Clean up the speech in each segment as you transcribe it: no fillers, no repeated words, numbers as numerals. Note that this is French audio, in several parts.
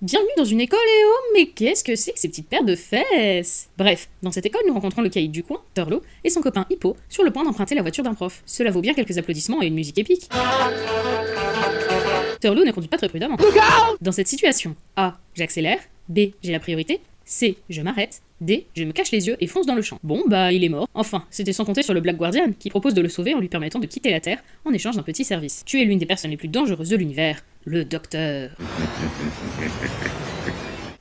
Bienvenue dans une école, Léo, mais qu'est-ce que c'est que ces petites paires de fesses? Bref, dans cette école, nous rencontrons le caïd du coin, Turlough, et son copain Hippo, sur le point d'emprunter la voiture d'un prof. Cela vaut bien quelques applaudissements et une musique épique. Turlough ne conduit pas très prudemment. Dans cette situation, A. J'accélère, B. J'ai la priorité, C. Je m'arrête, D. Je me cache les yeux et fonce dans le champ. Bon, bah il est mort. Enfin, c'était sans compter sur le Black Guardian, qui propose de le sauver en lui permettant de quitter la Terre en échange d'un petit service. Tuer l'une des personnes les plus dangereuses de l'univers, le Docteur.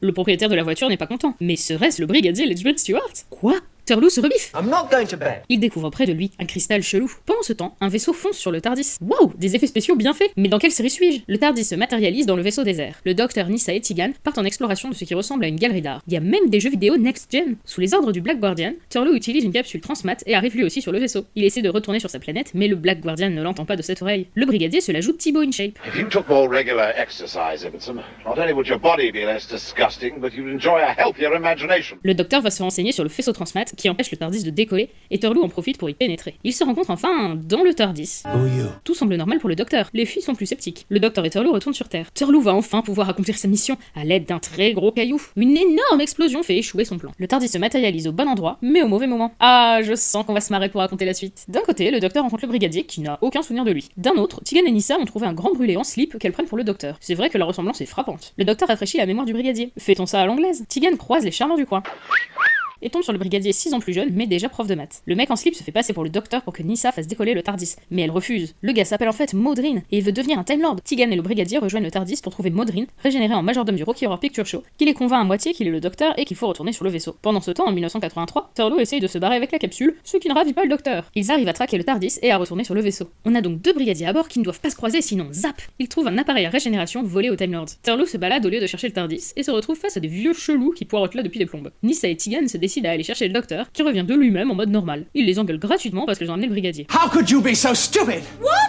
Le propriétaire de la voiture n'est pas content. Mais serait-ce le brigadier Ledgement Stewart? Quoi? Turlough se rebiffe. I'm not going to bed. Il découvre près de lui un cristal chelou. Pendant ce temps, un vaisseau fonce sur le TARDIS. Waouh, des effets spéciaux bien faits. Mais dans quelle série suis-je? Le TARDIS se matérialise dans le vaisseau désert. Le docteur, Nyssa et Tegan partent en exploration de ce qui ressemble à une galerie d'art. Il y a même des jeux vidéo next-gen. Sous les ordres du Black Guardian, Turlough utilise une capsule transmat et arrive lui aussi sur le vaisseau. Il essaie de retourner sur sa planète, mais le Black Guardian ne l'entend pas de cette oreille. Le brigadier se la joue Thibaut InShape. If you took more regular exercise, Ibbotson, not only would your body be less disgusting, but you'd enjoy a healthier imagination. Le docteur va se renseigner sur le faisceau transmat qui empêche le TARDIS de décoller, et Turlough en profite pour y pénétrer. Ils se rencontrent enfin dans le TARDIS. Tout semble normal pour le docteur, les filles sont plus sceptiques. Le docteur et Turlough retournent sur Terre. Turlough va enfin pouvoir accomplir sa mission à l'aide d'un très gros caillou. Une énorme explosion fait échouer son plan. Le TARDIS se matérialise au bon endroit, mais au mauvais moment. Ah, je sens qu'on va se marrer pour raconter la suite. D'un côté, le docteur rencontre le brigadier qui n'a aucun souvenir de lui. D'un autre, Tegan et Nyssa ont trouvé un grand brûlé en slip qu'elles prennent pour le docteur. C'est vrai que la ressemblance est frappante. Le docteur rafraîchit la mémoire du brigadier. Fait-on ça à l'anglaise? Tegan croise les charmants du coin et tombe sur le brigadier 6 ans plus jeune, mais déjà prof de maths. Le mec en slip se fait passer pour le docteur pour que Nyssa fasse décoller le TARDIS, mais elle refuse. Le gars s'appelle en fait Modrin, et il veut devenir un Time Lord. Tegan et le brigadier rejoignent le TARDIS pour trouver Modrin, régénéré en majordome du Rocky Horror Picture Show, qui les convainc à moitié qu'il est le docteur et qu'il faut retourner sur le vaisseau. Pendant ce temps, en 1983, Turlough essaye de se barrer avec la capsule, ce qui ne ravit pas le docteur. Ils arrivent à traquer le TARDIS et à retourner sur le vaisseau. On a donc deux brigadiers à bord qui ne doivent pas se croiser, sinon zap! Ils trouvent un appareil à régénération volé au Time Lord. Turlough se balade au lieu de chercher le TARDIS et se retrouve face à des vieux chelous qui poireautent là depuis des plombes. Nyssa et Tegan se décident à aller chercher le docteur, qui revient de lui-même en mode normal. Il les engueule gratuitement parce qu'ils ont amené le brigadier. How could you be so stupid?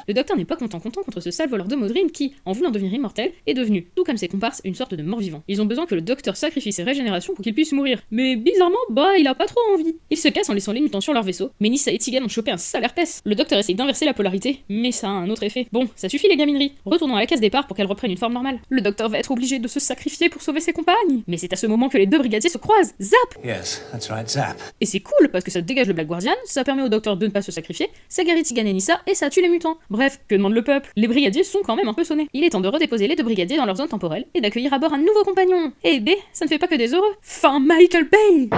Le docteur n'est pas content contre ce sale voleur de Modrin qui, en voulant devenir immortel, est devenu, tout comme ses comparses, une sorte de mort-vivant. Ils ont besoin que le docteur sacrifie ses régénérations pour qu'il puisse mourir. Mais bizarrement, il a pas trop envie. Il se casse en laissant les mutants sur leur vaisseau, mais Nyssa et Tegan ont chopé un sale herpès. Le docteur essaye d'inverser la polarité, mais ça a un autre effet. Bon, ça suffit les gamineries. Retournons à la case départ pour qu'elle reprenne une forme normale. Le docteur va être obligé de se sacrifier pour sauver ses compagnes. Mais c'est à ce moment que les deux brigadiers se croisent. Zap! Yes, that's right, Zap. Et c'est cool parce que ça dégage le Black Guardian, ça permet au docteur de ne pas se sacrifier, ça guérit Tegan et Nyssa et ça tue les mutants. Bref, que demande le peuple? Les brigadiers sont quand même un peu sonnés. Il est temps de redéposer les deux brigadiers dans leur zone temporelle et d'accueillir à bord un nouveau compagnon. Et B, ça ne fait pas que des heureux. Fin Michael Bay!